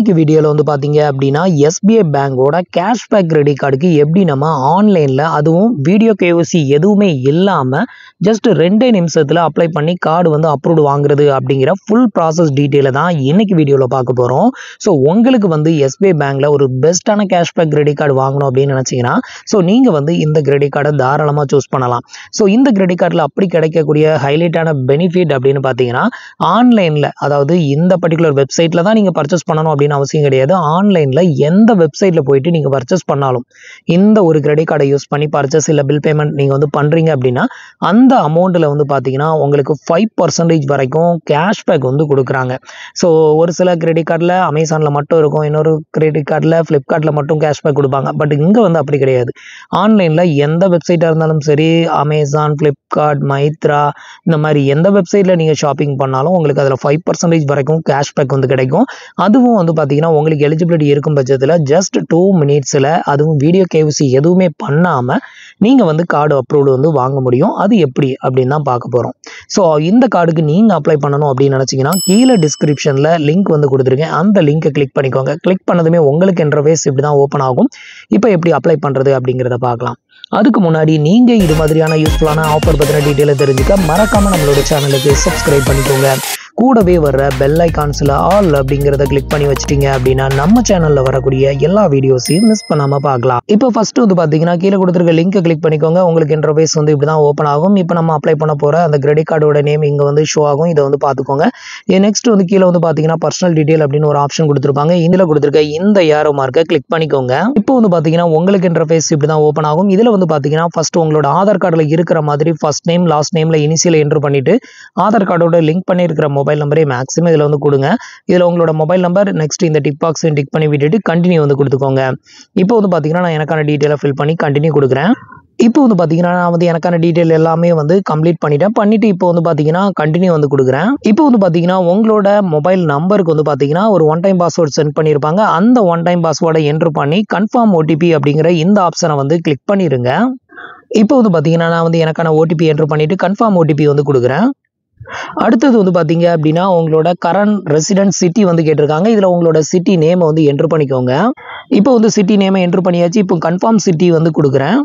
இன்னைக்கு வீடியோல வந்து பாத்தீங்க அப்படின்னா SBI பேங்கோட கேஷ்பேக் கிரெடிட் கார்டுக்கு எப்படி நம்ம ஆன்லைன்ல அதுவும் வீடியோ கேஒய்சி எதுவுமே இல்லாம ஜஸ்ட் 2 நிமிஷத்துல அப்ளை பண்ணி கார்டு வந்து அப்ரூவ்ட் வாங்குறது அப்படிங்கிற ஃபுல் ப்ராசஸ் டீடைல தான் இன்னைக்கு வீடியோல பார்க்க போறோம். ஸோ உங்களுக்கு வந்து SBI பேங்க்ல ஒரு பெஸ்ட்டான கேஷ்பேக் கிரெடிட் கார்டு வாங்கணும் அப்படின்னு நினைச்சீங்கன்னா ஸோ நீங்க வந்து இந்த கிரெடிட் கார்டை தாராளமா சூஸ் பண்ணலாம். ஸோ இந்த கிரெடிட் கார்டில் அப்படி கிடைக்கக்கூடிய ஹைலைட்டான பெனிஃபிட் அப்படின்னு பார்த்தீங்கன்னா ஆன்லைன்ல அதாவது இந்த பர்டிகுலர் வெப்சைட்ல தான் நீங்க பர்ச்சேஸ் பண்ணணும் அப்படின்னு அவசியம் கிடையாது. ஆன்லைன்ல எந்த வெப்சைட்ல போயிட்டு நீங்க பர்ச்சேஸ் பண்ணாலும் இந்த ஒரு கிரெடிட் கார்டை யூஸ் பண்ணி பர்ச்சேஸ் இல்லை பில் பேமெண்ட் நீங்க வந்து பண்றீங்க அப்படின்னா அந்த அமௌண்ட்ல வந்து பாத்தீங்கன்னா உங்களுக்கு 5% வரைக்கும் கேஷ்பேக் வந்து கொடுக்குறாங்க. ஸோ ஒரு சில கிரெடிட் கார்டில் அமேசான்ல மட்டும் இருக்கும், இன்னொரு கிரெடிட் கார்டில் ஃப்ளிப்கார்ட்ல மட்டும் கேஷ்பேக் கொடுப்பாங்க. பட் இங்க வந்து அப்படி கிடையாது. ஆன்லைன்ல எந்த வெப்சைட்டா இருந்தாலும் சரி, அமேசான், ஃப்ளிப்கார்ட், மைத்ரா இந்த மாதிரி எந்த வெப்சைட்ல நீங்க ஷாப்பிங் பண்ணாலும் உங்களுக்கு அதுல 5% வரைக்கும் கேஷ்பேக் வந்து கிடைக்கும். அதுவும் வந்து பாத்தீங்கன்னா உங்களுக்கு எலிஜிபிலிட்டி இருக்கும் பட்சத்தில் ஜஸ்ட் 2 மினிட்ஸ்ல அதுவும் வீடியோ கேஒய்சி எதுவுமே பண்ணாம நீங்க வந்து கார்டு அப்ரூவ்டு வந்து வாங்க முடியும். அது எப்படி அப்படின்னு தான் பார்க்க போறோம். ஸோ இந்த கார்டுக்கு நீங்க அப்ளை பண்ணணும் அப்படின்னு நினைச்சீங்கன்னா கீழே டிஸ்கிரிப்ஷன்ல லிங்க் வந்து கொடுத்துருக்கேன். அந்த லிங்கை கிளிக் பண்ணிக்கோங்க. கிளிக் பண்ணதுமே உங்களுக்கு இன்டர்ஃபேஸ் இப்படி தான் ஓப்பன் ஆகும். இப்போ எப்படி அப்ளை பண்றது அப்படிங்கிறத பார்க்கலாம். அதுக்கு முன்னாடி நீங்க இது மாதிரியான யூஸ்ஃபுல்லான ஆஃபர் பத்தின டீட்டெயிலை தெரிஞ்சுக்க மறக்காம நம்மளோட சேனலுக்கு சப்ஸ்கிரைப் பண்ணிக்கோங்க. கூடவே வர்ற பெல் ஐகான்ஸ்ல ஆல் அப்படிங்கிறத கிளிக் பண்ணி வச்சிட்டீங்க அப்படின்னா நம்ம சேனல்ல வரக்கூடிய எல்லா வீடியோஸையும் மிஸ் பண்ணாம பார்க்கலாம். இப்போ ஃபர்ஸ்ட் வந்து பாத்தீங்கன்னா கீழே கொடுத்துருக்க லிங்கை கிளிக் பண்ணிக்கோங்க. உங்களுக்கு இன்டர்ஃபேஸ் வந்து இப்படிதான் ஓப்பன் ஆகும். இப்போ நம்ம அப்ளை பண்ண போற அந்த கிரெடிட் கார்டோட நேம் இங்க வந்து ஷோ ஆகும். இதை வந்து பாத்துக்கோங்க. நெக்ஸ்ட் வந்து கீழே வந்து பாத்தீங்கன்னா பர்சனல் டீடைல் அப்படின்னு ஒரு ஆப்ஷன் கொடுத்துருப்பாங்க. இதுல கொடுத்துருக்க இந்த ஏரோ மார்க்கை கிளிக் பண்ணிக்கோங்க. இப்போ வந்து பாத்தீங்கன்னா உங்களுக்கு இன்டர்ஃபேஸ் இப்படிதான் ஓப்பன் ஆகும். இதுல வந்து பாத்தீங்கன்னா ஃபர்ஸ்ட் உங்களோட ஆதார் கார்டுல இருக்கிற மாதிரி ஃபர்ஸ்ட் நேம் லாஸ்ட் நேம்ல இனிஷியல் என்டர் பண்ணிட்டு ஆதார் கார்டோட லிங்க் பண்ணிருக்கிற மொபைல் நம்பரே மேக்ஸிமம் இதுல வந்து கொடுங்க. இதுல உங்களோட மொபைல் நம்பர் நெக்ஸ்ட் இந்த டிக் பாக்ஸ் டிக் பண்ணி விட்டுட்டு கண்டினியூ வந்து கொடுத்துக்கோங்க. இப்போ வந்து பாத்தீங்கன்னா நான் எனக்கான டீடைலை ஃபில் பண்ணி கண்டினியூ கொடுக்குறேன். இப்போ வந்து பாத்தீங்கன்னா நான் வந்து எனக்கான டீடைல் எல்லாமே வந்து கம்ப்ளீட் பண்ணிட்டு இப்போ வந்து பாத்தீங்கன்னா கண்டினியூ வந்து கொடுக்குறேன். இப்போ வந்து பாத்தீங்கன்னா உங்களோட மொபைல் நம்பருக்கு வந்து பாத்தீங்கன்னா ஒரு ஒன் டைம் பாஸ்வேர்ட் சென்ட் பண்ணிருப்பாங்க. அந்த ஒன் டைம் பாஸ்வேர்டை என்டர் பண்ணி கன்ஃபார்ம் ஓடிபி அப்படிங்கிற இந்த ஆப்ஷனை வந்து கிளிக் பண்ணிருங்க. இப்போ வந்து பாத்தீங்கன்னா நான் வந்து எனக்கான ஓடிபி என்டர் பண்ணிட்டு கன்ஃபார்ம் ஓடிபி வந்து கொடுக்குறேன். அடுத்தது வந்து பாத்தீங்க அப்படின்னா உங்களோட கரண்ட் ரெசிடென்ட் சிட்டி வந்து கேட்டிருக்காங்க. இதுல உங்களோட சிட்டி நேம் வந்து என்டர் பண்ணிக்கோங்க. இப்போ வந்து சிட்டி நேமை என்டர் பண்ணியாச்சு. இப்போ கன்ஃபார்ம் சிட்டி வந்து கொடுக்குறேன்.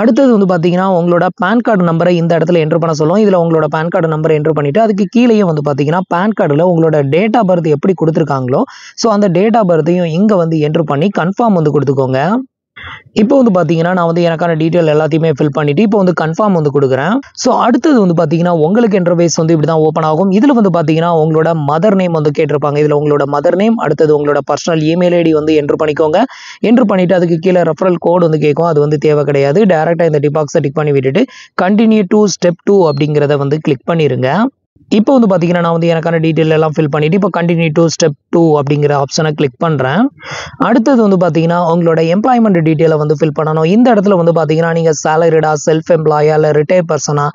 அடுத்தது வந்து பாத்தீங்கன்னா உங்களோட பேன் கார்டு நம்பரை இந்த இடத்துல என்டர் பண்ண சொல்லும். இதுல உங்களோட பேன் கார்டு நம்பரை என்டர் பண்ணிட்டு அதுக்கு கீழேயே வந்து பாத்தீங்கன்னா பேன் கார்டுல உங்களோட டேட் ஆஃப் பர்த் எப்படி கொடுத்துருக்காங்களோ ஸோ அந்த டேட் ஆஃப் பர்த்தையும் இங்க வந்து என்டர் பண்ணி கன்ஃபார்ம் வந்து கொடுத்துக்கோங்க. இப்போ வந்து பாத்தீங்கன்னா நான் வந்து எனக்கான டீடைல் எல்லாத்தையுமே ஃபில் பண்ணிட்டு இப்போ வந்து கன்ஃபார்ம் வந்து கொடுக்குறேன். ஸோ அடுத்தது வந்து பாத்தீங்கன்னா உங்களுக்கு இன்டர்ஃபேஸ் வந்து இப்படிதான் ஓப்பன் ஆகும். இதுல வந்து பாத்தீங்கன்னா உங்களோட மதர் நேம் வந்து கேட்டிருப்பாங்க. இதுல உங்களோட மதர் நேம், அடுத்தது உங்களோட பர்சனல் இமெயில் ஐடி வந்து என்டர் பண்ணிக்கோங்க. என்டர் பண்ணிட்டு அதுக்கு கீழே ரெஃபரல் கோட் வந்து கேட்கும். அது வந்து தேவை கிடையாது. டைரக்டா இந்த டிக் பாக்ஸை டிக் பண்ணி விட்டுட்டு கண்டினியூ டு ஸ்டெப் 2 அப்படிங்கிறத வந்து கிளிக் பண்ணிருங்க. இப்போ வந்து பாத்தீங்கன்னா நான் வந்து எனக்கான டீடைல் எல்லாம் ஃபில் பண்ணிட்டு இப்போ கண்டினியூ டு ஸ்டெப் 2 அப்படிங்கிற ஆப்ஷனை கிளிக் பண்றேன். அடுத்தது வந்து பாத்தீங்கன்னா உங்களோட எம்ப்ளாய்மெண்ட் டீடைலை வந்து ஃபில் பண்ணணும். இந்த இடத்துல வந்து பாத்தீங்கன்னா நீங்க சேலரிடா, செல்ஃப் எம்ப்ளாயா இல்ல ரிட்டையர் பர்சனா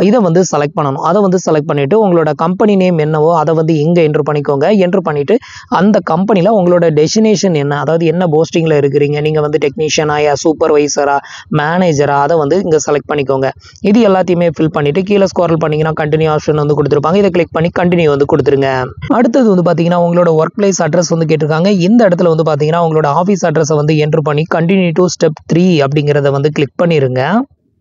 இதை வந்து செலக்ட் பண்ணணும். அதை வந்து செலக்ட் பண்ணிட்டு உங்களோட கம்பெனி நேம் என்னவோ அதை வந்து இங்க என்டர் பண்ணிக்கோங்க. என்டர் பண்ணிட்டு அந்த கம்பெனில உங்களோட டெஸ்டினேஷன் என்ன, அதாவது என்ன போஸ்டிங்ல இருக்கிறீங்க, நீங்க வந்து டெக்னீஷியனா, சூப்பர்வைசரா, மேனேஜரா, அதை வந்து இங்க செலக்ட் பண்ணிக்கோங்க. இது எல்லாத்தையுமே ஃபில் பண்ணிட்டு கீழே ஸ்க்ரால் பண்ணீங்கன்னா கண்டினியூ ஆப்ஷன் வந்து கொடுத்துருப்பாங்க. இதை கிளிக் பண்ணி கண்டினியூ வந்து கொடுத்துருங்க. அடுத்தது வந்து பாத்தீங்கன்னா உங்களோட ஒர்க் பிளேஸ் அட்ரஸ் வந்து கேட்டிருக்காங்க. இந்த இடத்துல வந்து பாத்தீங்கன்னா உங்களோட ஆபீஸ் அட்ரஸை வந்து என்டர் பண்ணி கண்டினியூ டு ஸ்டெப் 3 அப்படிங்கிறத வந்து கிளிக் பண்ணிருங்க.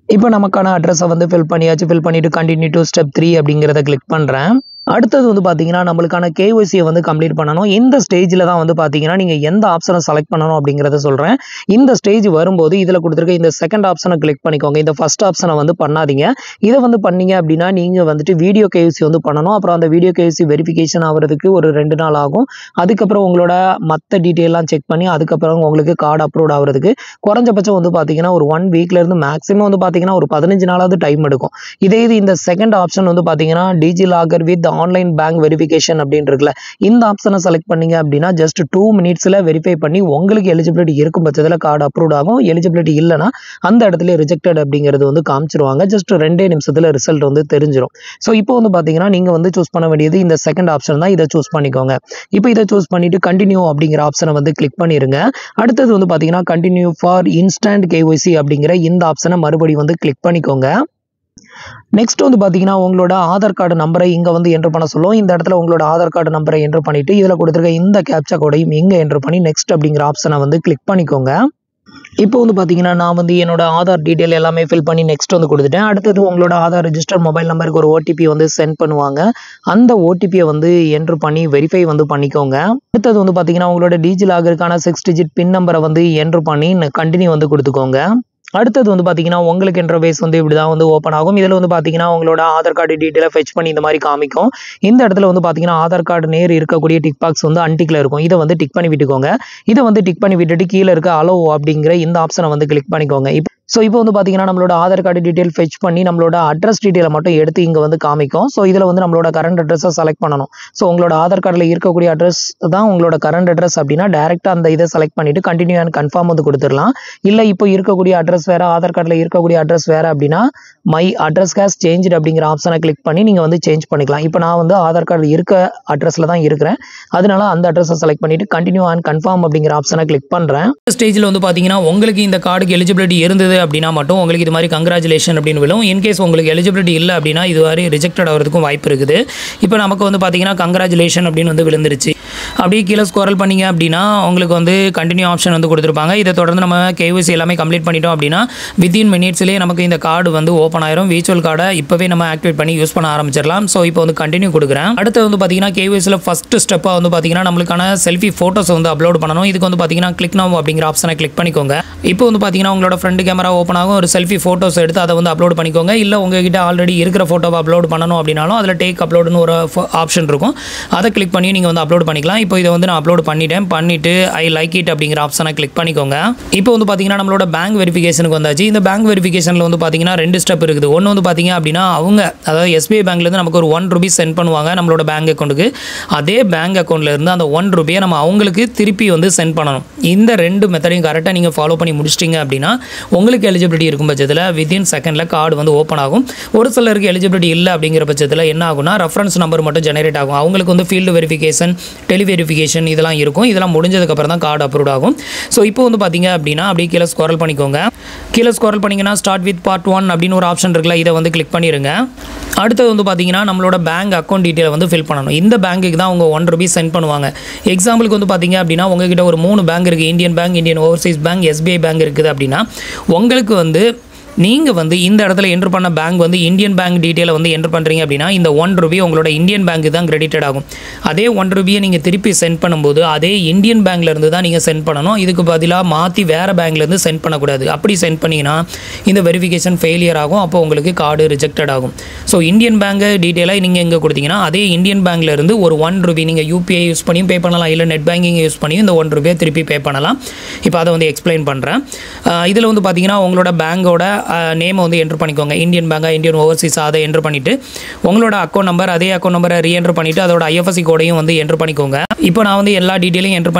இப்போ நமக்கான அட்ரஸை வந்து ஃபில் பண்ணியாச்சு. ஃபில் பண்ணிட்டு கண்டினியூ டு ஸ்டெப் 3 அப்படிங்கிறத கிளிக் பண்றேன். அடுத்தது வந்து பாத்தீங்கன்னா நம்மளுக்கான கேஒய்சியை வந்து கம்ப்ளீட் பண்ணணும். இந்த ஸ்டேஜ்ல தான் வந்து பாத்தீங்கன்னா நீங்க எந்த ஆப்ஷனை செலக்ட் பண்ணணும் அப்படிங்கறத சொல்றேன். இந்த ஸ்டேஜ் வரும்போது இதுல கொடுத்துருக்க இந்த செகண்ட் ஆப்ஷனை கிளிக் பண்ணிக்கோங்க. இந்த ஃபர்ஸ்ட் ஆப்ஷனை வந்து பண்ணாதீங்க. இதை வந்து பண்ணீங்க அப்படின்னா நீங்க வந்துட்டு வீடியோ கேஒய்சி வந்து பண்ணணும். அப்புறம் அந்த வீடியோ கேஒய்சி வெரிஃபிகேஷன் ஆகிறதுக்கு ஒரு 2 நாள் ஆகும். அதுக்கப்புறம் உங்களோட மற்ற டீட்டெயிலாம் செக் பண்ணி அதுக்கப்புறம் உங்களுக்கு கார்டு அப்ரூவ் ஆகிறதுக்கு குறைஞ்சபட்சம் வந்து பாத்தீங்கன்னா ஒரு 1 வீக்ல இருந்து மேக்ஸிமம் வந்து பாத்தீங்கன்னா ஒரு 15 நாளாவது டைம் எடுக்கும். இதே இது இந்த செகண்ட் ஆப்ஷன் வந்து பாத்தீங்கன்னா டிஜி லாகர் வித் ஆன்லைன் பேங்க் வெரிஃபிகேஷன் அப்படின்னு இருக்குல்ல, இந்த ஆப்ஷனை செலக்ட் பண்ணீங்க அப்படின்னா ஜஸ்ட் 2 மினிட்ஸ்ல வெரிஃபை பண்ணி உங்களுக்கு எலிஜிபிலிட்டி இருக்கும் பட்சத்தில் கார்டு அப்ரூவ் ஆகும். எலிஜிபிலிட்டி இல்லைன்னா அந்த இடத்துல ரிஜெக்டட் அப்படிங்கிறது வந்து காமிச்சிருவாங்க. ஜஸ்ட் 2 நிமிஷத்துல ரிசல்ட் வந்து தெரிஞ்சிடும். ஸோ இப்போ வந்து பாத்தீங்கன்னா நீங்க வந்து சூஸ் பண்ண வேண்டியது இந்த செகண்ட் ஆப்ஷன் தான். இதை சூஸ் பண்ணிக்கோங்க. இப்போ இதை சூஸ் பண்ணிட்டு கண்டினியூ அப்படிங்கிற ஆப்ஷனை வந்து கிளிக் பண்ணிருங்க. அடுத்தது வந்து பாத்தீங்கன்னா கண்டினியூ ஃபார் இன்ஸ்டன்ட் கேஒய்சி அப்படிங்கிற இந்த ஆப்ஷனை மறுபடியும் வந்து கிளிக் பண்ணிக்கோங்க. நெக்ஸ்ட் வந்து பார்த்தீங்கன்னா உங்களோட ஆதார் கார்டு நம்பரை இங்கே வந்து என்ட்ரு பண்ண சொல்லும். இந்த இடத்துல உங்களோட ஆதார் கார்டு நம்பரை என்ட்ரு பண்ணிவிட்டு இதில் கொடுத்துருக்க இந்த கேப்சா கோடையும் இங்கே என்ட்ரு பண்ணி நெக்ஸ்ட் அப்படிங்கிற ஆப்ஷனை வந்து கிளிக் பண்ணிக்கோங்க. இப்போ வந்து பார்த்தீங்கன்னா நான் வந்து என்னோட ஆதார் டீட்டெயில் எல்லாமே ஃபில் பண்ணி நெக்ஸ்ட் வந்து கொடுத்துட்டேன். அடுத்தது உங்களோட ஆதார் ரெஜிஸ்டர் மொபைல் நம்பருக்கு ஒரு ஓடிபி வந்து சென்ட் பண்ணுவாங்க. அந்த ஓடிபியை வந்து என்ட்ரு பண்ணி வெரிஃபை வந்து பண்ணிக்கோங்க. அடுத்தது வந்து பார்த்தீங்கன்னா உங்களோட டிஜிலாகருக்கான 6 டிஜிட் பின் நம்பரை வந்து என்ட்ரு பண்ணி கண்டினியூ வந்து கொடுத்துக்கோங்க. அடுத்தது வந்து பார்த்தீங்கன்னா உங்களுக்கு இன்டர்ஃபேஸ் வந்து இப்படி தான் வந்து ஓப்பன் ஆகும். இதில் வந்து பார்த்தீங்கன்னா உங்களோட ஆதார் கார்டு டீட்டெயிலை ஃபெச் பண்ணி இந்த மாதிரி காமிக்கும். இந்த இடத்துல வந்து பார்த்தீங்கன்னா ஆதார் கார்டு நேர் இருக்கக்கூடிய டிக் பாக்ஸ் வந்து அன்டிக்கில் இருக்கும். இதை வந்து டிக் பண்ணி விட்டுக்கோங்க. இதை வந்து டிக் பண்ணி விட்டுட்டு கீழே இருக்க அலோ அப்படிங்கிற இந்த ஆப்ஷனை வந்து கிளிக் பண்ணிக்கோங்க. இப்போ வந்து பார்த்தீங்கன்னா நம்மளோட ஆதார் கார்டு டீட்டெயில் ஃபெச் பண்ணி நம்மளோட அட்ரஸ் டீட்டெயிலை மட்டும் எடுத்து இங்கே வந்து காமிக்கும். ஸோ இதில் வந்து நம்மளோட கரண்ட் அட்ரஸை செலக்ட் பண்ணணும். ஸோ உங்களோட ஆதார் கார்டில் இருக்கக்கூடிய அட்ரஸ் தான் உங்களோட கரண்ட் அட்ரஸ் அப்படின்னா டேரெக்டாக அந்த இதை செலக்ட் பண்ணிவிட்டு கண்டினியூ அண்ட் கன்ஃபார்ம் வந்து கொடுத்துடலாம். இல்லை இப்போ இருக்கக்கூடிய அட்ரஸ் வேறு, ஆதார் கார்டில் இருக்கக்கூடிய அட்ரஸ் வேறு அப்படின்னா மை அட்ரஸ் ஹேஸ் சேஞ்ச் அப்படிங்கிற ஆப்ஷனை கிளிக் பண்ணி நீங்கள் வந்து சேஞ்ச் பண்ணிக்கலாம். இப்போ நான் வந்து ஆதார் கார்டு இருக்க அட்ரஸில் தான் இருக்கிறேன். அதனால அந்த அட்ரஸை செலக்ட் பண்ணிவிட்டு கண்டினியூ அண்ட் கன்ஃபார்ம் அப்படிங்கிற ஆப்ஷனை கிளிக் பண்ணுறேன். ஸ்டேஜில் வந்து பார்த்தீங்கன்னா உங்களுக்கு இந்த கார்டுக்கு எலிஜிபிலிட்டி இருந்தது அப்படின்னா மட்டும் உங்களுக்கு இது மாதிரி கங்க்ராச்சுலேஷன் அப்படின்னு விழும். இன்கேஸ் உங்களுக்கு எலிஜிபிலிட்டி இல்லை அப்படின்னா இது மாதிரி ரிஜெக்டட் ஆகிறதுக்கும் வாய்ப்பு இருக்குது. இப்போ நமக்கு வந்து பார்த்தீங்கன்னா கங்க்ராச்சுலேஷன் அப்படின்னு வந்து விழுந்துருச்சு. அப்படியே கீழே ஸ்க்ரோல் பண்ணிங்க அப்படின்னா உங்களுக்கு வந்து கண்டினியூ ஆப்ஷன் வந்து கொடுத்துருப்பாங்க. இதை தொடர்ந்து நம்ம கேஒய்சி எல்லாமே கம்ப்ளீட் பண்ணிட்டோம் அப்படின்னா வித்தின் மினிட்ஸ்லேயே நமக்கு இந்த கார்டு வந்து ஓப்பன் ஆயிரும். விர்ச்சுவல் கார்டை இப்போவே நம்ம ஆக்டிவேட் பண்ணி யூஸ் பண்ண ஆரம்பிச்சிடலாம். ஸோ இப்போ வந்து கண்டினியூ கொடுக்குறேன். அடுத்து வந்து பார்த்தீங்கன்னா கேஒய்சியில் ஃபஸ்ட் ஸ்டெப்பாக வந்து பார்த்தீங்கன்னா நம்மளுக்கான செல்ஃபி ஃபோட்டோஸ் வந்து அப்லோட் பண்ணணும். இதுக்கு வந்து பார்த்தீங்கன்னா கிளிக் நவ் அப்படிங்கிற ஆப்ஷனை கிளிக் பண்ணிக்கோங்க. இப்போ வந்து பார்த்தீங்கன்னா உங்களோட ஃப்ரண்ட் கேமரா ஓப்பன் ஆகும். ஒரு செல்ஃபி ஃபோட்டோஸ் எடுத்து அதை வந்து அப்லோட் பண்ணிக்கோங்க. இல்லை உங்ககிட்ட ஆல்ரெடி இருக்கிற ஃபோட்டோவை அப்லோட் பண்ணணும் அப்படின்னாலும் அதில் டேக் அப்லோடுன்னு ஒரு ஆப்ஷன் இருக்கும். அதை கிளிக் பண்ணி நீங்கள் வந்து அப்லோட் பண்ணிக்கலாம். இப்போ இதை வந்து நான் அப்லோட் பண்ணிட்டு ஐ லைக் இட் அப்படிங்கிற ஆப்ஷனை கிளிக் பண்ணிக்கோங்க. இப்போ வந்து பார்த்தீங்கன்னா நம்மளோட பேங்க் வெரிஃபிகேஷனுக்கு வந்தாச்சு. இந்த பேங்க் வெரிஃபிகேஷனில் வந்து பார்த்தீங்கன்னா 2 ஸ்டெப் இருக்குது. ஒன்று வந்து பார்த்தீங்க அப்படின்னா அவங்க அதாவது எஸ்பிஐ பேங்க்லேருந்து நமக்கு ஒரு 1 ரூபீஸ் சென்ட் பண்ணுவாங்க நம்மளோட பேங்க் அக்கௌண்ட்டுக்கு. அதே பேங்க் அக்கௌண்ட்லேருந்து அந்த 1 ரூபாயை நம்ம அவங்களுக்கு திருப்பி வந்து சென்ட் பண்ணணும். இந்த 2 மெத்தடையும் கரெக்டாக நீங்கள் ஃபாலோ பண்ணி முடிச்சிட்டிங்க அப்படின்னா உங்களுக்கு எலிஜிபிலிட்டி இருக்கும் பட்சத்தில் வித்தின் செகண்டில் கார்டு வந்து ஓப்பன் ஆகும். ஒரு சிலருக்கு எலிஜிபிலிட்டி இல்லை அப்படிங்கிற பட்சத்தில் என்ன ஆகும்னா ரெஃபரன்ஸ் நம்பர் மட்டும் ஜெனரேட் ஆகும். அவங்களுக்கு வந்து ஃபீல்டு வெரிஃபிகேஷன், டெலி வெரிஃபிகேஷன் இதெல்லாம் இருக்கும். இதெல்லாம் முடிஞ்சதுக்கப்புறம் தான் கார்டு அப்ரூவ் ஆகும். ஸோ இப்போ வந்து பார்த்தீங்க அப்படின்னா அப்படியே கீழே ஸ்க்ரோல் பண்ணிக்கோங்க. கீழே ஸ்க்ரோல் பண்ணிங்கன்னா ஸ்டார்ட் வித் பார்ட் 1 அப்படின்னு ஒரு ஆப்ஷன் இருக்குல்ல, இதை வந்து கிளிக் பண்ணிடுங்க. அடுத்தது வந்து பார்த்தீங்கன்னா நம்மளோட பேங்க் அக்கௌண்ட் டீட்டெயில் வந்து ஃபில் பண்ணணும். இந்த பேங்க்குக்கு தான் அவங்க 1 ரூபீஸ் சென்ட் பண்ணுவாங்க. எக்ஸாம்பிளுக்கு வந்து பார்த்தீங்க அப்படின்னா உங்ககிட்ட ஒரு 3 பேங்க் இருக்குது. Indian bank, Indian Overseas bank, SBI bank இருக்குது அப்படின்னா உங்களுக்கு வந்து நீங்கள் வந்து இந்த இடத்துல என்ட்ரு பண்ண பேங்க் வந்து இந்தியன் பேங்க் டீட்டெயிலை வந்து என்ட்ரு பண்ணுறீங்க அப்படின்னா இந்த 1 ரூபாய் உங்களோட இந்தியன் பேங்க்கு தான் கிரெடிட்டட் ஆகும். அதே 1 ரூபாயை நீங்கள் திருப்பி சென்ட் பண்ணும்போது அதே இந்தியன் பேங்க்லேருந்து தான் நீங்கள் சென்ட் பண்ணணும். இதுக்கு பதிலாக மாற்றி வேறு பேங்க்லேருந்து சென்ட் பண்ணக்கூடாது. அப்படி சென்ட் பண்ணிங்கன்னா இந்த வெரிஃபிகேஷன் ஃபெயிலியர் ஆகும். அப்போ உங்களுக்கு கார்டு ரிஜெக்டட் ஆகும். ஸோ இந்தியன் பேங்க் டீட்டெயிலாக நீங்கள் எங்கே கொடுத்தீங்கன்னா அதே இந்தியன் பேங்க்லேருந்து ஒரு 1 ரூபாய் நீங்கள் யூபிஐ யூஸ் பண்ணியும் பே பண்ணலாம், இல்லை நெட் பேங்கிங் யூஸ் பண்ணியும் இந்த 1 ரூபாயை திருப்பி பே பண்ணலாம். இப்போ அதை வந்து எக்ஸ்பிளைன் பண்ணுறேன். இதில் வந்து பார்த்தீங்கன்னா உங்களோட பேங்கோட நேமை வந்து என்ட்ரு பண்ணிக்கோங்க. இந்தியன் பேங்கா, இந்தியன் ஓவர்சீஸ் அதை என்ட்ரு பண்ணிவிட்டு உங்களோட அக்கௌண்ட் நம்பர் அதே அக்கௌண்ட் நம்பரை ரீஎன்ட்ரு பண்ணிவிட்டு அதோட ஐஎஃப்எஸ்சி கோடையும் வந்து என்ட்ரு பண்ணிக்கோங்க. இப்போ நான் வந்து எல்லா டீட்டெயிலையும் என்ட்ரு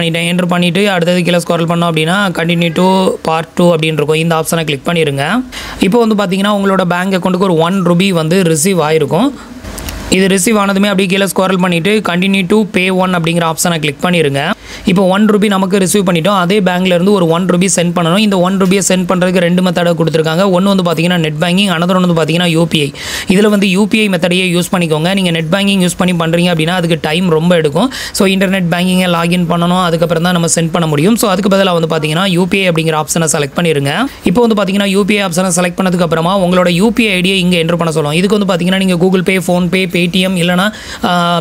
பண்ணிவிட்டு அடுத்தது கீழே ஸ்க்ரோல் பண்ணோம் அப்படின்னா கண்டினியூ டு பார்ட் 2 அப்படின்னு இருக்கும். இந்த ஆப்ஷனை கிளிக் பண்ணிடுங்க. இப்போ வந்து பார்த்தீங்கன்னா உங்களோட பேங்க் அக்கௌண்ட்டுக்கு ஒரு 1 ரூபி வந்து ரிசீவ் ஆகிருக்கும். இது ரிசீவ் ஆனதுமே அப்படியே கீழே ஸ்க்ரோல் பண்ணிவிட்டு கண்டினியூ டு பே 1 அப்படிங்கிற ஆப்ஷனை கிளிக் பண்ணிடுங்க. இப்போ 1 ரூபி நமக்கு ரிசீவ் பண்ணிட்டோம். அதே பேங்க்லேருந்து ஒரு 1 ரூபி சென்ட் பண்ணணும். இந்த 1 ரூபியை சென்ட் பண்ணுறதுக்கு 2 மெத்தடை கொடுத்துருக்காங்க. ஒன்று வந்து பார்த்தீங்கன்னா நெட் பேங்கிங், அனதர் வந்து பார்த்தீங்கன்னா யூபிஐ. இதில் வந்து யூபிஐ மெத்தடையே யூஸ் பண்ணிக்கோங்க. நீங்கள் நெட் பேங்கிங் யூஸ் பண்ணி பண்ணுறீங்க அப்படின்னா அதுக்கு டைம் ரொம்ப எடுக்கும். ஸோ இன்டர்நெட் பேங்கிங்கை லாகின் பண்ணணும், அதுக்கப்புறம் தான் நம்ம சென்ட் பண்ண முடியும். ஸோ அதுக்கு பதிலாக வந்து பார்த்தீங்கன்னா யூபிஐ அப்படிங்கிற ஆப்ஷனை செலக்ட் பண்ணிடுங்க. இப்போ வந்து பார்த்தீங்கன்னா யூபிஐ ஆப்ஷனை செலக்ட் பண்ணதுக்கு அப்புறமா உங்களோட யூபிஐ ஐடியை இங்கே என்ட்ரு பண்ண சொல்லுவோம். இதுக்கு வந்து பார்த்தீங்கன்னா நீங்கள் கூகுள் பே, ஃபோன்பே, பேடிஎம் இல்லைனா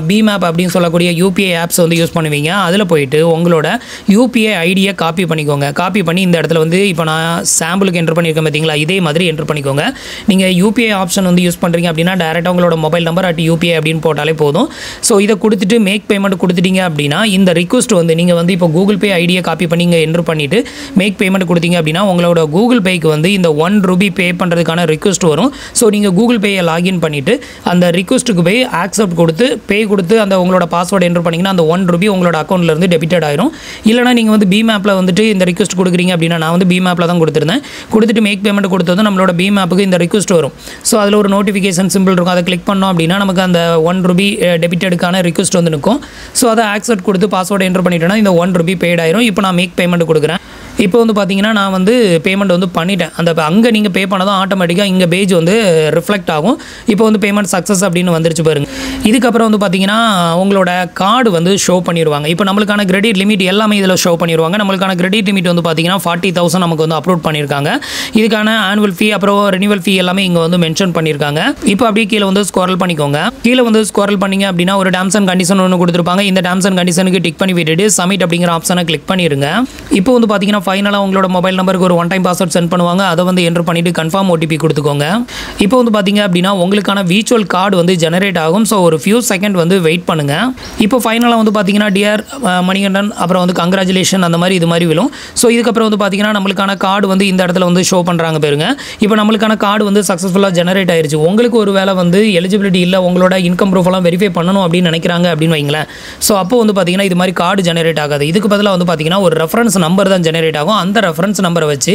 பிமேப் அப்படின்னு சொல்லக்கூடிய யூபிஐ ஆப்ஸ் வந்து யூஸ் பண்ணுவீங்க. அதில் போயிட்டு உங்களோட யூபிஐ ஐடியை காப்பி பண்ணிக்கோங்க. காப்பி பண்ணி இந்த இடத்துல வந்து இப்போ நான் சாம்பிளுக்கு என்ட்ரு பண்ணியிருக்கேன் பார்த்தீங்களா, இதே மாதிரி என்ட்ரு பண்ணிக்கோங்க. நீங்கள் யூபிஐ ஆப்ஷன் வந்து யூஸ் பண்ணுறீங்க அப்படின்னா டேரெக்டாக உங்களோட மொபைல் நம்பர் @UPI அப்படின்னு போட்டாலே போதும். ஸோ இதை கொடுத்துட்டு மேக் பேமெண்ட் கொடுத்துட்டீங்க அப்படின்னா இந்த ரிக்வஸ்ட் வந்து நீங்கள் வந்து இப்போ கூகுள் பே ஐடியை காப்பி பண்ணி இங்கே என்ட்ரு பண்ணிவிட்டு மேக் பேமெண்ட் கொடுத்தீங்க அப்படின்னா உங்களோட கூகுள் பேக்கு வந்து இந்த 1 ரூபி பே பண்ணுறதுக்கான ரிக்வஸ்ட் வரும். ஸோ நீங்கள் கூகுள் பேயை லாகின் பண்ணிவிட்டு அந்த ரிக்வஸ்ட்டுக்கு போய் ஆக்செப்ட் கொடுத்து பே கொடுத்து அந்த உங்களோட பாஸ்வேர்டு என்ட்ரு பண்ணிங்கன்னா அந்த 1 ரூபி உங்களோட அக்கௌண்ட்லேருந்து டெபிட்டட் ஆயிரும். இல்லைனா நீங்கள் வந்து பிமேப்பில் வந்துட்டு இந்த ரிக்வஸ்ட் கொடுக்குறீங்க அப்படின்னா நான் வந்து பிமேப்பில் தான் கொடுத்துருந்தேன். கொடுத்துட்டு மேக் பேமெண்ட் கொடுத்ததும் நம்மளோட பிமேப்புக்கு இந்த ரிக்வஸ்ட் வரும். ஸோ அதில் ஒரு நோட்டிஃபிகேஷன் சிம்பிள் இருக்கும். அதை கிளிக் பண்ணோம் அப்படின்னா நமக்கு அந்த 1 ரூபி டெபிட்டடுக்கான ரிக்வஸ்ட் வந்து நிற்கும். ஸோ அதை ஆக்செப்ட் கொடுத்து பாஸ்வேர்டு என்ட்ரு பண்ணிட்டோன்னா இந்த 1 ரூபி பெய்ட் ஆயிரும். இப்போ நான் மேக் பேமெண்ட் கொடுக்குறேன். இப்போ வந்து பார்த்தீங்கன்னா நான் வந்து பேமெண்ட் வந்து பண்ணிட்டேன். அந்த அங்கே நீங்கள் பே பண்ணதும் ஆட்டோமேட்டிக்காக இங்கே பேஜ் வந்து ரிஃப்ளெக்ட் ஆகும். இப்போ வந்து பேமெண்ட் சக்ஸஸ் அப்படின்னு வந்துருச்சு பாருங்க. இதுக்கப்புறம் வந்து பார்த்தீங்கன்னா உங்களோட கார்டு வந்து ஷோ பண்ணிடுவாங்க. இப்போ நம்மளுக்கான கிரெடிட் லிமிட் எல்லாமே இதில் ஷோ பண்ணிடுவாங்க. நம்மளுக்கான கிரெடிட் லிமிட் வந்து பார்த்தீங்கன்னா 40,000 நமக்கு வந்து அப்லோட் பண்ணியிருக்காங்க. இதுக்கான ஆனுவல் ஃபீ அப்புறம் ரெனிவல் ஃபீ எல்லாமே இங்கே வந்து மென்ஷன் பண்ணியிருக்காங்க. இப்போ அப்படியே கீழே வந்து ஸ்க்ரோல் பண்ணிக்கோங்க. கீழே வந்து ஸ்க்ரோல் பண்ணிங்க அப்படின்னா ஒரு டேர்ம்ஸ் அண்ட் கண்டிஷன் ஒன்று கொடுத்துருப்பாங்க. இந்த டேர்ம்ஸ் அண்ட் கண்டிஷனுக்கு டிக் பண்ணி விட்டுட்டு சப்மிட் அப்படிங்கிற ஆப்ஷனை கிளிக் பண்ணிடுங்க. இப்போ வந்து பார்த்தீங்கன்னா ஃபைனலாக உங்களோட மொபைல் நம்பருக்கு ஒரு ஒன் டைம் பாஸ்வேர்ட் சென்ட் பண்ணுவாங்க. அதை வந்து என்டர் பண்ணிட்டு கன்ஃபார்ம் ஓடிபி கொடுத்துக்கோங்க. இப்போ வந்து பார்த்தீங்க அப்படின்னா உங்களுக்கான விர்ச்சுவல் கார்டு வந்து ஜெனரேட் ஆகும். ஸோ ஒரு ஃபியூ செகண்ட் வந்து வெயிட் பண்ணுங்க. இப்போ ஃபைனலாக வந்து பார்த்தீங்கன்னா டியர் மணிகண்டன் அப்புறம் வந்து கங்க்ராச்சுலேஷன் அந்த மாதிரி இது மாதிரி விழும். ஸோ இதுக்கப்புறம் வந்து பார்த்தீங்கன்னா நம்மளுக்கான கார்டு வந்து இந்த இடத்துல வந்து ஷோ பண்ணுறாங்க பாருங்க. இப்போ நம்மளுக்கான கார்டு வந்து சக்ஸஸ்ஃபுல்லாக ஜெனரேட் ஆயிருச்சு. உங்களுக்கு ஒரு வேளை வந்து எலிஜிபிலிட்டி இல்லை, உங்களோட இன்கம் ப்ரூஃப் எல்லாம் வெரிஃபை பண்ணணும் அப்படின்னு நினைக்கிறாங்க அப்படின்னு வைங்களேன். ஸோ அப்போ வந்து பார்த்தீங்கன்னா இது மாதிரி கார்டு ஜெனரேட் ஆகாது. இதுக்கு பதிலாக வந்து பார்த்தீங்கன்னா ஒரு ரெஃபரன்ஸ் நம்பர் தான் ஜெனரேட் ஆகும். அந்த ரெஃபரன்ஸ் நம்பரை வச்சு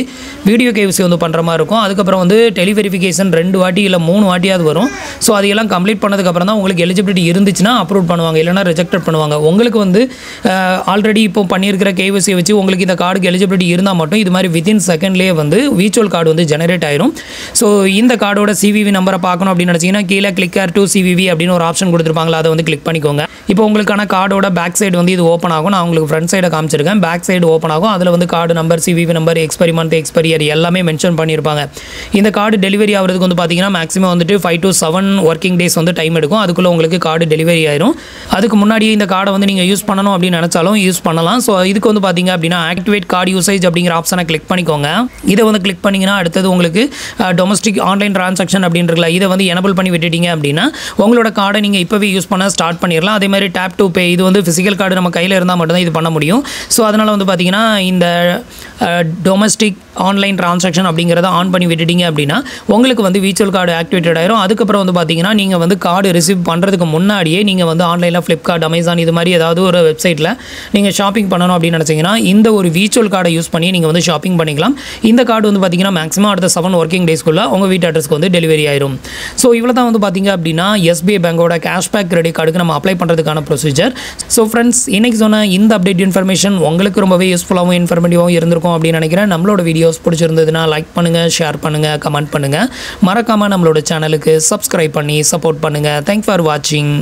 வீடியோ கேவிசி வந்து பண்ணுற மாதிரி இருக்கும். அதுக்கப்புறம் வந்து டெலிவெரிஃபிகேஷன் 2 வாட்டி இல்லை 3 வாட்டியாவது வரும். ஸோ அதையெல்லாம் கம்ப்ளீட் பண்ணதுக்கப்புறம் தான் உங்களுக்கு எலிஜிபிலிட்டி இருந்துச்சுன்னா அப்ரூவ் பண்ணுவாங்க, இல்லைனா ரிஜெக்டட் பண்ணுவாங்க. உங்களுக்கு வந்து ஆல்ரெடி இப்போ பண்ணியிருக்கிற கேவிசியை வச்சு உங்களுக்கு இந்த கார்டுக்கு எலிஜிபிலிட்டி இருந்தால் மட்டும் இது மாதிரி வித்தின் செகண்ட்லேயே வந்து விர்ச்சுவல் கார்டு வந்து ஜெனரேட் ஆயிரும். ஸோ இந்த கார்டோட சிவிவி நம்பரை பார்க்கணும் அப்படின்னு நினச்சிங்கன்னா கீழே கிளிக்கர் டு சிவிவி அப்படின்னு ஒரு ஆப்ஷன் கொடுத்துருப்பாங்களா, அதை வந்து கிளிக் பண்ணிக்கோங்க. இப்போ உங்களுக்கான கார்டோட பேக் சைடு வந்து இது ஓப்பன் ஆகும். நான் உங்களுக்கு ஃப்ரண்ட் சைடை காமிச்சிருக்கேன். பேக் சைடு ஓப்பன் ஆகும். அதில் வந்து card number, CVV number, expiry month, expiry year எல்லாமே மென்ஷன் பண்ணியிருப்பாங்க. இந்த கார்டு டெலிவரி ஆகிறதுக்கு வந்து பார்த்தீங்கன்னா மேக்ஸிமம் வந்துட்டு 5 to 7 ஒர்க்கிங் டேஸ் வந்து டைம் எடுக்கும். அதுக்குள்ளே உங்களுக்கு கார்டு டெலிவரி ஆயிரும். அதுக்கு முன்னாடியே இந்த கார்டை வந்து நீங்கள் யூஸ் பண்ணணும் அப்படின்னு நினச்சாலும் யூஸ் பண்ணலாம். ஸோ இதுக்கு வந்து பார்த்தீங்க அப்படின்னா ஆக்டிவேட் கார்டு யூசேஜ் அப்படிங்கிற ஆப்ஷனை கிளிக் பண்ணிக்கோங்க. இதை வந்து கிளிக் பண்ணிங்கன்னா அடுத்தது உங்களுக்கு டொமஸ்டிக் ஆன்லைன் டிரான்சாக்ஷன் அப்படின்றதுல இதை வந்து எனபிள் பண்ணி விட்டுட்டீங்க அப்படின்னா உங்களோட கார்டை நீங்கள் இப்போவே யூஸ் பண்ண ஸ்டார்ட் பண்ணிடலாம். அதே மாதிரி டேப் டு பே இது வந்து ஃபிசிக்கல் கார்டு நம்ம கையில் இருந்தால் மட்டும்தான் இது பண்ண முடியும். ஸோ அதனால் வந்து பார்த்தீங்கன்னா இந்த டொமஸ்டிக் ஆன்லைன் டிரான்சாக்ஷன் அப்படிங்கிறத ஆன் பண்ணி விட்டுட்டீங்க அப்படின்னா உங்களுக்கு வந்து விர்ச்சுவல் கார்டு ஆக்டிவேட்டட் ஆயிரும். அதுக்கப்புறம் வந்து பார்த்தீங்கன்னா நீங்கள் வந்து கார்டு ரிசீவ் பண்ணுறதுக்கு முன்னாடியே நீங்கள் வந்து ஆன்லைனில் ஃப்ளிப்கார்ட், அமேசான் இது மாதிரி ஏதாவது ஒரு வெப்சைட்டில் நீங்கள் ஷாப்பிங் பண்ணணும் அப்படின்னு நினச்சிங்கன்னா இந்த ஒரு விர்ச்சுவல் கார்டை யூஸ் பண்ணி நீங்கள் வந்து ஷாப்பிங் பண்ணிக்கலாம். இந்த கார்டு வந்து பார்த்தீங்கன்னா மேக்ஸிமம் அடுத்த 7 ஒர்க்கிங் டேஸ்க்குள்ளே உங்கள் வீட்டு அட்ரஸ்க்கு வந்து டெலிவரி ஆயிரும். ஸோ இவ்வளோ தான் வந்து பார்த்தீங்க அப்படின்னா எஸ்பிஐ பேங்கோட கேஷ்பேக் கிரெடிட் கார்டுக்கு நம்ம அப்ளை பண்ணுறதுக்கான ப்ரொசீஜர். ஸோ ஃப்ரெண்ட்ஸ், இன்றைக்கி சொன்ன இந்த அப்டேட் இன்ஃபர்மேஷன் உங்களுக்கு ரொம்பவே யூஸ்ஃபுல்லாகவும் இன்ஃபர்மேட்டிவாகவும் இருந்திருக்கும் அப்படின்னு நினைக்கிறேன். நம்மளோட வீடியோஸ் பிடிச்சிருந்ததுன்னா லைக் பண்ணுங்கள், ஷேர் பண்ணுங்கள், கமெண்ட் பண்ணுங்கள். மறக்காமல் நம்மளோட சேனலுக்கு சப்ஸ்கிரைப் பண்ணி சப்போர்ட் பண்ணுங்கள். தேங்க்ஸ் ஃபார் வாட்சிங்.